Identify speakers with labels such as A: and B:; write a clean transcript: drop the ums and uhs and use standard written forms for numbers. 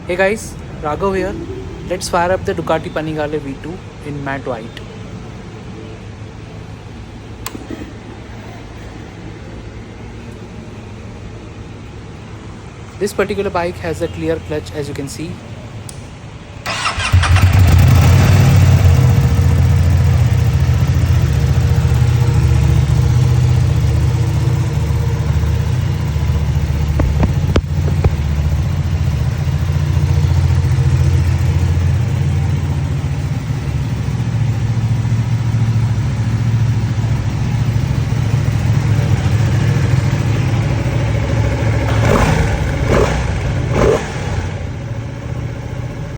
A: Hey guys, Raghav here. Let's fire up the Ducati Panigale V2 in matte white. This particular bike has a clear clutch as you can see,